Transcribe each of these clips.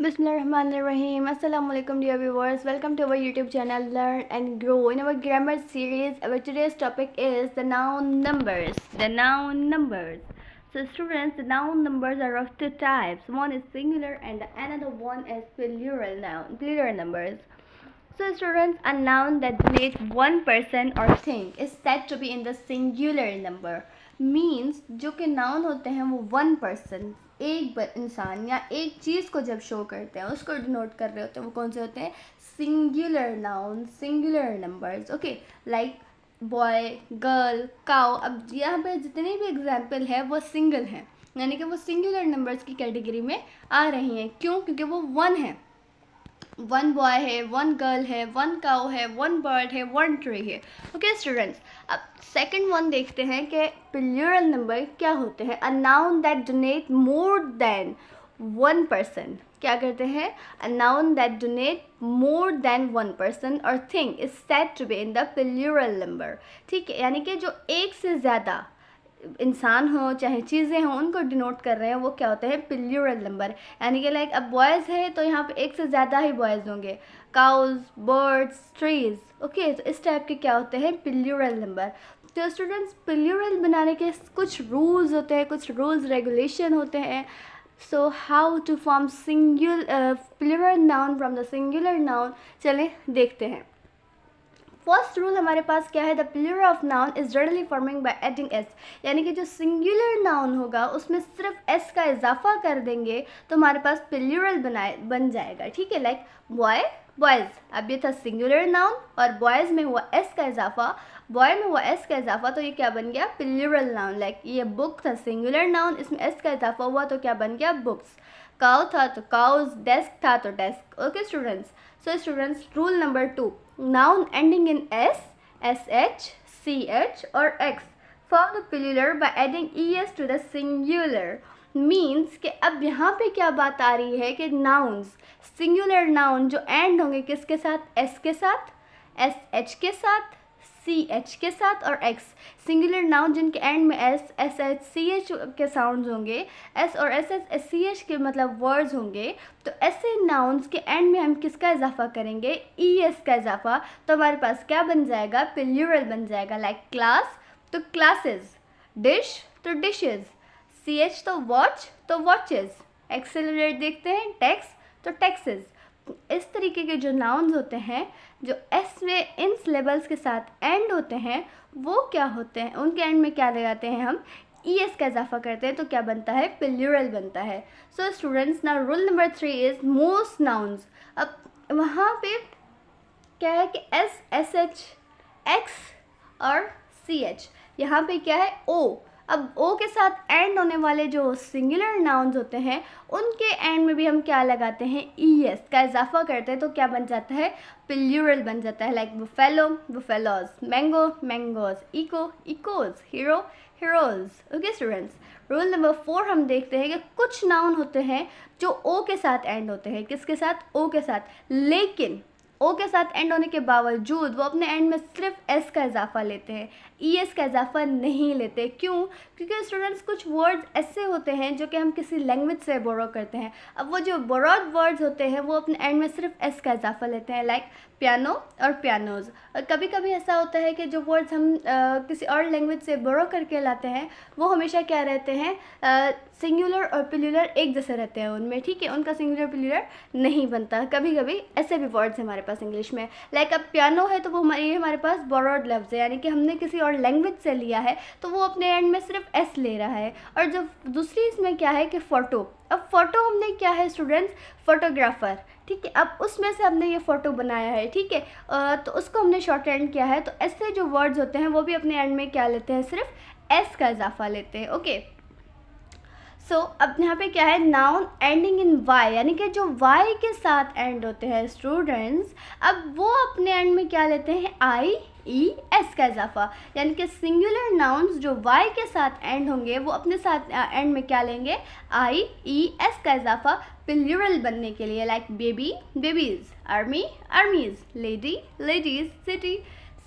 Bismillahirrahmanirrahim. Assalamu alaikum dear viewers. Welcome to our YouTube channel Learn and Grow. In our grammar series, our today's topic is the noun numbers. The noun numbers. So students, the noun numbers are of two types. One is singular and another one is plural numbers. So students, a noun that denotes one person or thing is said to be in the singular number. Means जो कि noun होते हैं वो one person, एक इंसान या एक चीज़ को जब शो करते हैं उसको डिनोट कर रहे होते हैं वो कौन से होते हैं? Singular noun, singular numbers. Okay, like boy, girl, cow. अब यहाँ पे जितने भी एग्जाम्पल है वो सिंगल हैं, यानी कि वो सिंगुलर नंबर्स की कैटेगरी में आ रही हैं. क्यों? क्योंकि वो वन है. वन बॉय है, वन गर्ल है, वन काउ है, वन बर्ड है, वन ट्री है. ओके स्टूडेंट्स, अब सेकंड वन देखते हैं कि प्लूरल नंबर क्या होते हैं. A noun that denote more than one person. क्या करते हैं? A noun that denote more than one person और thing is said to be in the plural number. ठीक है, यानी कि जो एक से ज़्यादा इंसान हो चाहे चीज़ें हों उनको डिनोट कर रहे हैं वो क्या होते हैं? Plural number. यानी कि लाइक अब बॉयज़ है तो यहाँ पे एक से ज़्यादा ही बॉयज़ होंगे. Cows, birds, trees. ओके, तो इस टाइप के क्या होते हैं? Plural number. तो स्टूडेंट्स, प्लूरल बनाने के कुछ रूल्स होते हैं, कुछ रूल्स रेगुलेशन होते हैं. So how to form plural noun from the singular noun, चलें देखते हैं. फर्स्ट रूल हमारे पास क्या है? The plural of noun is generally forming by adding s. यानी कि जो सिंगुलर नाउन होगा उसमें सिर्फ एस का इजाफा कर देंगे तो हमारे पास प्लूरल बन जाएगा. ठीक है, लाइक बॉय, बॉयज़. अब ये था सिंगुलर नाउन और बॉयज़ में हुआ एस का इजाफा, बॉय में हुआ एस का इजाफा, तो ये क्या बन गया? Plural noun. लाइक ये बुक था सिंगुलर नाउन, इसमें एस का इजाफा हुआ तो क्या बन गया? बुक्स. काउ था तो काउज, डेस्क था तो desk. Okay students, so students, rule number 2, noun ending in s, sh, ch or x form the plural by adding es to the singular. Means कि अब यहाँ पे क्या बात आ रही है कि nouns, singular noun जो end होंगे किसके साथ? s के साथ, sh के साथ, ch के साथ और x. सिंगुलर नाउन जिनके एंड में s, sh, ch के साउंड्स होंगे, s और sh, ch के मतलब वर्ड्स होंगे, तो ऐसे नाउन्स के एंड में हम किसका इजाफा करेंगे? es का इजाफा. तो हमारे पास क्या बन जाएगा? प्लूरल बन जाएगा. लाइक क्लास तो क्लासेस, डिश तो डिशेज, ch तो वॉच तो वॉचेस. एक्सेलरेट देखते हैं, टैक्स तो टैक्सेस. इस तरीके के जो नाउन्स होते हैं जो एस में इन सिलेबल्स के साथ एंड होते हैं वो क्या होते हैं? उनके एंड में क्या लगाते हैं? हम es का इजाफा करते हैं तो क्या बनता है? प्लूरल बनता है. So students, now rule number 3 is most nouns. अब वहाँ पे क्या है कि एस, एस एच, एक्स और सी एच. यहाँ पे क्या है? ओ. अब ओ के साथ एंड होने वाले जो सिंगुलर नाउन्स होते हैं उनके एंड में भी हम क्या लगाते हैं? es का इजाफा करते हैं तो क्या बन जाता है? प्लूरल बन जाता है. Like buffalo, buffaloes, mango, mangoes, echo, echoes, hero, heroes. Okay students, rule number 4 हम देखते हैं कि कुछ नाउन होते हैं जो ओ के साथ एंड होते हैं. किसके साथ? ओ के साथ. लेकिन ओ के साथ एंड होने के बावजूद वो अपने एंड में सिर्फ एस का इजाफा लेते हैं, es का इजाफा नहीं लेते. क्यों? क्योंकि स्टूडेंट्स कुछ वर्ड्स ऐसे होते हैं जो कि हम किसी लैंग्वेज से बोरो करते हैं. अब वो जो बोरोड वर्ड्स होते हैं वो अपने एंड में सिर्फ एस का इजाफा लेते हैं. लाइक पियानो और पियानोज. और कभी कभी ऐसा होता है कि जो वर्ड्स हम किसी और लैंग्वेज से बोरो करके लाते हैं वो हमेशा क्या रहते हैं? सिंगुलर और प्लूरल एक जैसे रहते हैं उनमें. ठीक है, उनका सिंगुलर प्लूरल नहीं बनता. कभी कभी ऐसे भी वर्ड्स हमारे पास इंग्लिश में. लाइक अब पियानो है तो वो हमारे पास बोरोड लफ्ज़ है, यानी कि हमने किसी और लैंग्वेज से लिया है तो वो अपने एंड में सिर्फ एस ले रहा है. और जो दूसरी इसमें क्या है कि फ़ोटो. अब फ़ोटो हमने क्या है स्टूडेंट्स? फोटोग्राफ़र. ठीक है, अब उसमें से हमने ये फ़ोटो बनाया है. ठीक है, तो उसको हमने शॉर्ट हैंड किया है. तो ऐसे जो वर्ड्स होते हैं वो भी अपने एंड में क्या लेते हैं? सिर्फ एस का इजाफा लेते हैं. ओके, सो अब यहाँ पे क्या है? नाउन एंडिंग इन वाई, यानी कि जो वाई के साथ एंड होते हैं स्टूडेंट्स, अब वो अपने एंड में क्या लेते हैं? आई, ई, एस का इजाफा. यानी कि सिंगुलर नाउन्स जो वाई के साथ एंड होंगे वो अपने साथ एंड में क्या लेंगे? आई, ई, एस का इजाफा प्लूरल बनने के लिए. Like baby, babies, army, armies, lady, ladies, city,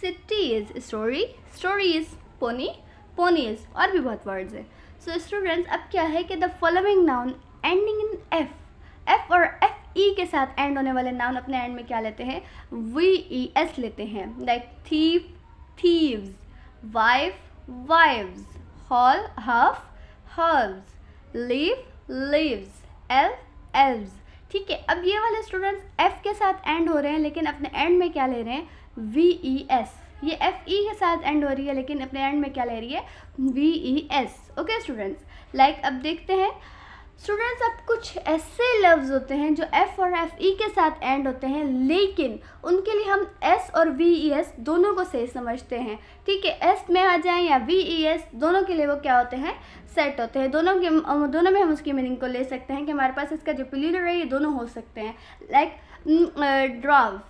cities, story, stories, pony, ponies और भी बहुत वर्ड्स हैं. सो स्टूडेंट्स, अब क्या है कि the following noun ending in F, F और एफ ई के साथ एंड होने वाले नाउन अपने एंड में क्या लेते हैं, VES लेते हैं। Like thief, thieves, wife, wives, hall, huff, herbs, leaf, leaves, elf, elves. ठीक है, अब ये वाले स्टूडेंट्स एफ के साथ एंड हो रहे हैं लेकिन अपने एंड में क्या ले रहे हैं, VES। ये FE के साथ एंड हो रही है लेकिन अपने एंड में क्या ले रही है, VES। ओके स्टूडेंट्स, लाइक अब देखते हैं स्टूडेंट्स, अब कुछ ऐसे लफ्ज़ होते हैं जो F और FE के साथ एंड होते हैं लेकिन उनके लिए हम S और VES दोनों को सही समझते हैं। ठीक है, S में आ जाएं या VES, दोनों के लिए वो क्या होते हैं, सेट होते हैं। दोनों में हम उसकी मीनिंग को ले सकते हैं कि हमारे पास इसका जो प्लूरल है ये दोनों हो सकते हैं। Like dwarf,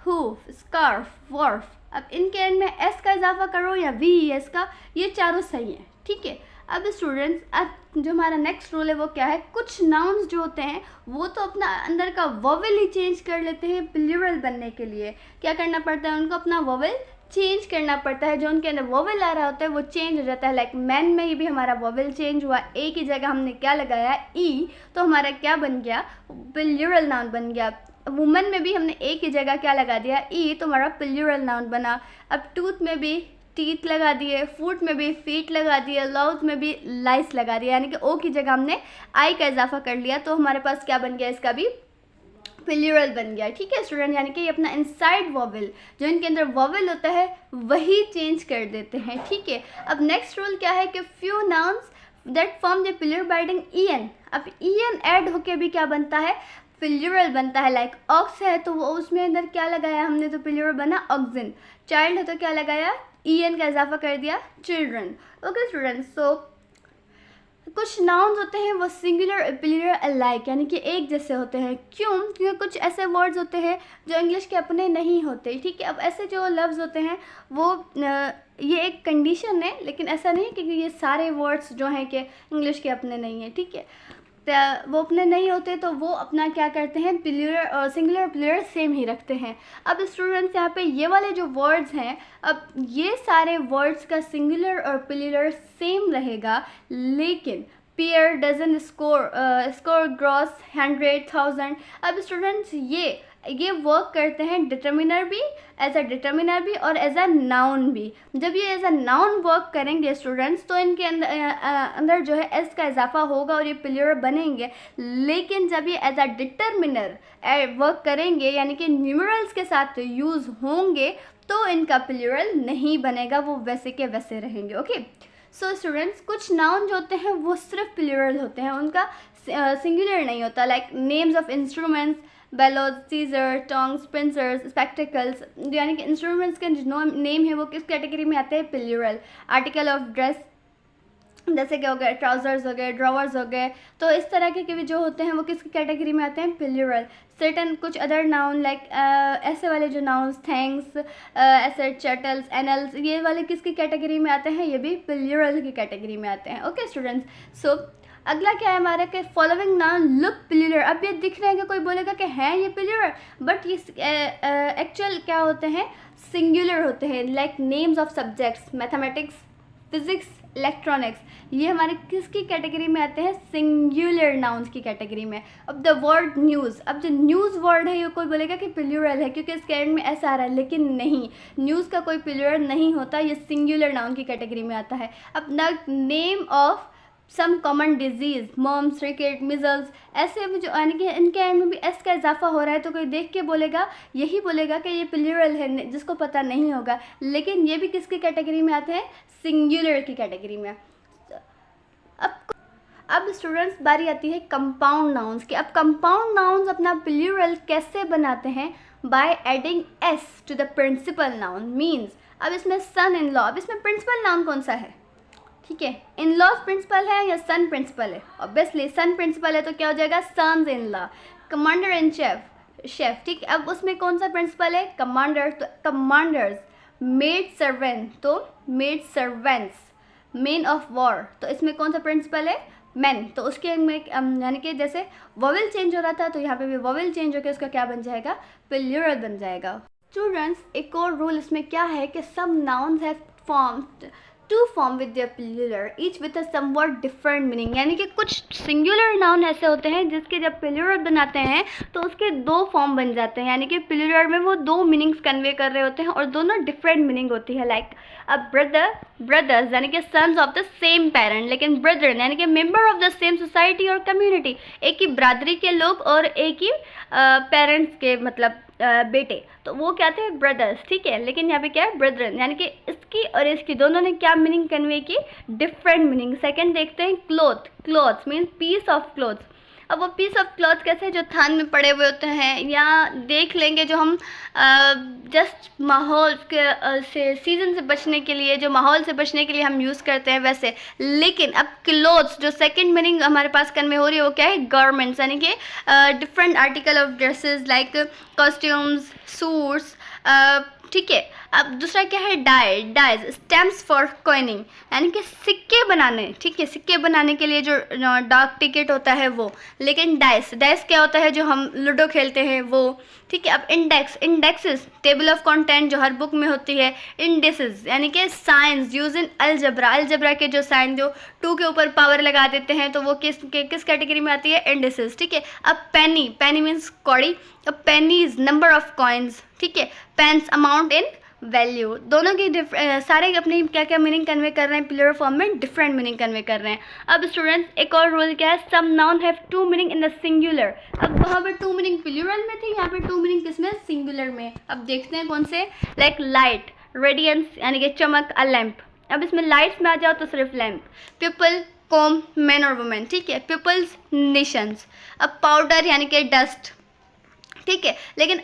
hoof, scarf, wharf. अब इनके एंड में S का इजाफा करो या VES का, ये चारों सही हैं। ठीक है, अब स्टूडेंट्स, अब जो हमारा नेक्स्ट रूल है वो क्या है, कुछ नाउन्स जो होते हैं वो तो अपना अंदर का वोवेल ही चेंज कर लेते हैं प्लूरल बनने के लिए। क्या करना पड़ता है, उनको अपना वोवेल चेंज करना पड़ता है। जो उनके अंदर वोवेल आ रहा होता है वो चेंज हो जाता है। लाइक मैन में ये भी हमारा वोवेल चेंज हुआ, ए की जगह हमने क्या लगाया, ई, तो हमारा क्या बन गया, प्लूरल नाउन बन गया। वुमन में भी हमने ए की जगह क्या लगा दिया, ई, तो हमारा प्लूरल नाउन बना। अब टूथ में भी टीथ लगा दिए, फूट में भी फीट लगा दिए, लाउथ में भी लाइस लगा दिया, यानी कि ओ की जगह हमने आई का इजाफा कर लिया, तो हमारे पास क्या बन गया, इसका भी प्लूरल बन गया। ठीक है स्टूडेंट, यानी कि ये अपना इनसाइड वोवेल, जो इनके अंदर वोवेल होता है वही चेंज कर देते हैं। ठीक है, अब नेक्स्ट रूल क्या है कि few nouns that form the plural by adding EN। अब EN ऐड होके भी क्या बनता है, प्लूरल बनता है। लाइक ऑक्स है तो वो उसमें अंदर क्या लगाया हमने, तो प्लूरल बना ऑक्सिन। चाइल्ड है तो क्या लगाया, EN का इजाफा कर दिया, चिल्ड्रन। ओके स्टूडेंट्स, सो कुछ नाउन्स होते हैं वो सिंगुलर प्लूरल अलाइक, यानी कि एक जैसे होते हैं। क्यों, क्योंकि कुछ ऐसे वर्ड्स होते हैं जो इंग्लिश के अपने नहीं होते। ठीक है, अब ऐसे जो लफ्ज़ होते हैं वो ये एक कंडीशन है, लेकिन ऐसा नहीं कि ये सारे वर्ड्स जो हैं कि इंग्लिश के अपने नहीं हैं। ठीक है, तो वो अपने नहीं होते तो वो अपना क्या करते हैं, प्लूरल और सिंगुलर प्लूरल सेम ही रखते हैं। अब स्टूडेंट्स यहाँ पे ये वाले जो वर्ड्स हैं, अब ये सारे वर्ड्स का सिंगुलर और प्लूरल सेम रहेगा, लेकिन पेयर, डजन, स्कोर, ग्रॉस, 100, 1000। अब स्टूडेंट्स ये वर्क करते हैं डिटर्मिनर भी, एज अ डिटर्मिनर भी और एज अ नाउन भी। जब ये एज अ नाउन वर्क करेंगे स्टूडेंट्स तो इनके अंदर जो है एस का इजाफा होगा और ये प्लूरल बनेंगे। लेकिन जब ये एज अ डिटर्मिनर वर्क करेंगे, यानी कि न्यूमरल्स के साथ यूज़ होंगे, तो इनका प्लूरल नहीं बनेगा, वो वैसे के वैसे रहेंगे। ओके, सो स्टूडेंट्स, कुछ नाउन जो होते हैं वो सिर्फ प्लूरल होते हैं, उनका सिंगुलर नहीं होता। Like names of instruments, bellows, scissor, tongs, pincers, spectacles, यानी कि इंस्ट्रूमेंट्स के जो नेम है वो किस कैटेगरी में आते हैं, प्लूरल। आर्टिकल ऑफ ड्रेस, जैसे कि हो गए ट्राउजर्स हो गए, ड्रॉवर्स हो गए, तो इस तरह के भी जो होते हैं वो किस कैटेगरी में आते हैं, प्लूरल। सर्टन कुछ अदर नाउन लाइक ऐसे वाले जो नाउन्स, थैंक्स, ऐसे चटल्स, एनल्स, ये वाले किसकी कैटेगरी में आते हैं, ये भी प्लूरल की कैटेगरी में आते हैं। ओके स्टूडेंट्स, सो अगला क्या है हमारा कि फॉलोइंग नाउन लुक प्लूरल। अब ये दिख रहे हैं कि कोई बोलेगा कि हैं ये प्लूरल, बट ये एक्चुअल क्या होते हैं, सिंगुलर होते हैं। Like names of subjects, mathematics, physics, electronics, ये हमारे किसकी कैटेगरी में आते हैं, सिंगुलर नाउन्स की कैटेगरी में। अब द वर्ड न्यूज़, अब जो न्यूज़ वर्ड है ये कोई बोलेगा कि प्लूरल है क्योंकि इसके एंड में ऐसा आ रहा है, लेकिन नहीं, न्यूज़ का कोई प्लूरल नहीं होता, ये सिंगुलर नाउन की कैटेगरी में आता है। अब name of some common disease, mumps, rickets, measles, ऐसे जो यानी कि इनके एंड में भी एस का इजाफा हो रहा है, तो कोई देख के बोलेगा, यही बोलेगा कि ये प्लूरल है, जिसको पता नहीं होगा। लेकिन ये भी किसकी कैटेगरी में आते हैं, सिंगुलर की कैटेगरी में। अब स्टूडेंट्स बारी आती है कंपाउंड नाउन्स की। अब कंपाउंड नाउन्स अपना प्लूरल कैसे बनाते हैं, by adding s to the principal noun. Means अब इसमें सन इन लॉ, अब इसमें प्रिंसिपल नाउन कौन सा है, ठीक है, इन लॉज प्रिंसिपल है या सन प्रिंसिपल है, ऑब्वियसली सन प्रिंसिपल है तो क्या हो जाएगा, sons in law. Commander in chief, ठीक है, अब उसमें कौन सा प्रिंसिपल है, कमांडर, तो कमांडर्स। मेड सर्वेंट तो made servants. Main of war, तो इसमें कौन सा प्रिंसिपल है, मैन, तो उसके में यानी कि जैसे वोवेल चेंज हो रहा था तो यहाँ पे भी वोवेल चेंज होकर उसका क्या बन जाएगा, प्लूरल बन जाएगा। स्टूडेंट्स, एक और रूल इसमें क्या है कि some nouns have formed two form with their plural each with a somewhat different meaning, यानी कि कुछ सिंगुलर नाउन ऐसे होते हैं जिसके जब प्लूरल बनाते हैं तो उसके दो फॉर्म बन जाते हैं, यानी कि प्लूरल में वो दो मीनिंग्स कन्वे कर रहे होते हैं और दोनों डिफरेंट मीनिंग होती है। लाइक अ ब्रदर, ब्रदर्स यानी कि sons of the same parent, लेकिन ब्रदर यानी कि member of the same society और कम्युनिटी, एक ही बरादरी के लोग और एक ही पेरेंट्स के मतलब बेटे, तो वो क्या थे, ब्रदर्स, ठीक है। लेकिन यहाँ पे क्या है, ब्रदरन, यानी कि इसकी और इसकी दोनों ने क्या मीनिंग कन्वे की, डिफरेंट मीनिंग। सेकंड देखते हैं cloth, cloths means piece of clothes. अब वो पीस ऑफ क्लॉथ कैसे, जो थान में पड़े हुए होते हैं, या देख लेंगे जो हम जस्ट माहौल के से सीज़न से बचने के लिए, जो माहौल से बचने के लिए हम यूज़ करते हैं वैसे। लेकिन अब क्लोथ्स जो सेकंड मीनिंग हमारे पास कन्वे हो रही है वो क्या है, गारमेंट्स, यानी कि different article of dresses like costumes, suits, ठीक है। अब दूसरा क्या है, डाइज, स्टैम्प्स फॉर कॉइनिंग, यानी कि सिक्के बनाने, ठीक है, सिक्के बनाने के लिए जो डाक टिकट होता है वो। लेकिन डाइस क्या होता है, जो हम लूडो खेलते हैं वो, ठीक है। अब इंडेक्सेस, टेबल ऑफ कंटेंट जो हर बुक में होती है। इंडेसेस यानी कि साइंस यूज इन अलजबरा के जो साइन जो 2 के ऊपर पावर लगा देते हैं तो वो किस कैटेगरी में आती है, इंडेसेस, ठीक है। अब पेनी मीन्स कौड़ी। अब पेनीज नंबर ऑफ कॉइन्स, ठीक है। पेंस अमाउंट इन वैल्यू, दोनों की सारे अपनी क्या क्या मीनिंग कन्वे कर रहे हैं, प्लूरल फॉर्म में डिफरेंट मीनिंग कन्वे कर रहे हैं। अब स्टूडेंट्स एक और रूल क्या है, some noun have 2 meaning in the singular. अब वहाँ पर 2 मीनिंग प्लूरल में थे, यहाँ पे 2 मीनिंग किसमें, सिंगुलर में। अब देखते हैं कौन से, लाइक लाइट, रेडियंस यानी कि चमक, अ लैम्प। अब इसमें लाइट्स में आ जाओ तो सिर्फ लैम्प। पीपल, कॉम, मैन और वुमेन, ठीक है। Peoples, Nations. अब पाउडर यानी कि डस्ट, ठीक है। लेकिन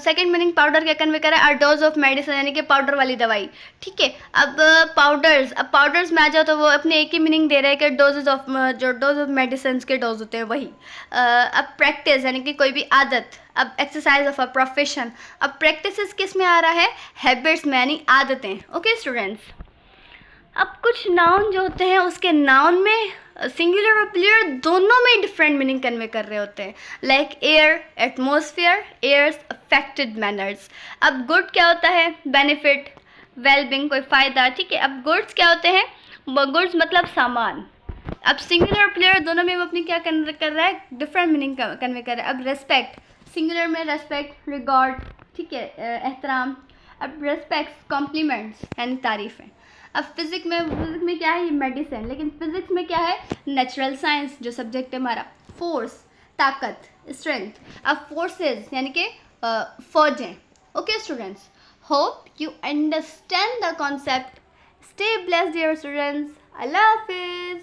सेकंड मीनिंग पाउडर क्या कन्वे कर रहा है, डोज ऑफ मेडिसिन, यानी कि पाउडर वाली दवाई, ठीक है। अब पाउडर्स में आ जाओ तो वो अपने एक ही मीनिंग दे रहे हैं कि डोज ऑफ मेडिसिन के डोज होते हैं वही। अब प्रैक्टिस यानी कि कोई भी आदत। अब एक्सरसाइज ऑफ अ प्रोफेशन। अब प्रैक्टिस किस में आ रहा है, हैबिट्स में, यानी आदतें। ओके स्टूडेंट्स, अब कुछ नाउन जो होते हैं उसके नाउन में सिंगुलर और प्लूरल दोनों में डिफरेंट मीनिंग कन्वे कर रहे होते हैं। Like air, atmosphere, airs, affected manners. अब गुड क्या होता है, बेनिफिट, वेलबिंग, कोई फ़ायदा, ठीक है। अब गुड्स क्या होते हैं, गुड्स मतलब सामान। अब सिंगुलर और प्लूरल दोनों में वो अपनी क्या कन्वे कर रहा है, डिफरेंट मीनिंग कन्वे कर रहा है। अब रेस्पेक्ट, सिंगुलर में रेस्पेक्ट, रिगार्ड, ठीक है, एहतराम। अब रेस्पेक्ट्स, कॉम्प्लीमेंट्स यानी तारीफ़ें। अब फिजिक्स में क्या है, ये मेडिसिन, लेकिन फिजिक्स में क्या है, नेचुरल साइंस जो सब्जेक्ट है हमारा। फोर्स, ताकत, स्ट्रेंथ। अब फोर्सेस यानी कि फौजें। Okay students, hope you understand the concept. Stay blessed dear students, अल्लाह हाफिज़।